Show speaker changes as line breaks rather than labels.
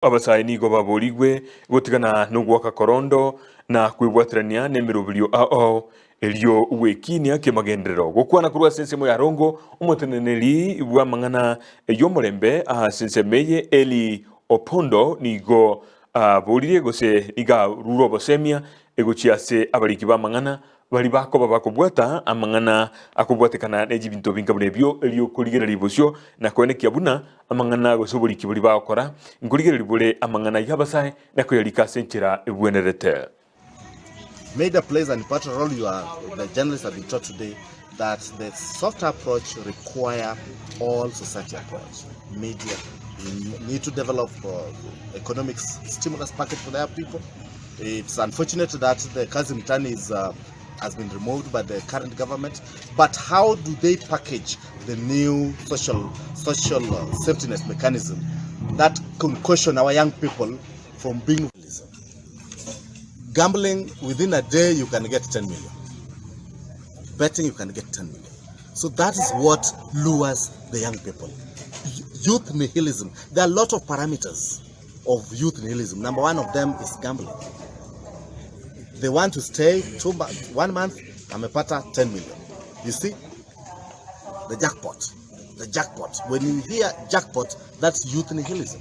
Abasaini go baborigwe gutigana n'ugwaka korondo na kwibwatirania n'emirubirio ao elio uwekinia kemagendero gukwana kurwa sensemo ya rongo umuteneneri bwa mangana yomorembe sensemeye Eli Opondo nigo borire gose iga ruro bosemia egochiase abariki ba mangana bali bako babakobwata amangana akobwatekana n'ejibinto bingaburebyo elio kuligera libosyo na kweneka buna amangana gosoboriki buli bakora ngurigera libule amangana yabasai na koyalika senchera ebwenerete.
Media plays an important role. The journalists have been taught today that the soft approach require all society approach. Media need to develop economic stimulus package for their people. It's unfortunate that the Kazi Mtani has been removed by the current government, but how do they package the new social safety net mechanism that can caution our young people from being gambling? Within a day you can get 10 million. Betting you can get 10 million. So that is what lures the young people. Youth nihilism. There are a lot of parameters of youth nihilism. Number one of them is gambling. They want to stay 1 month, amepata 10 million. You see? The jackpot. When you hear jackpot, that's youth nihilism.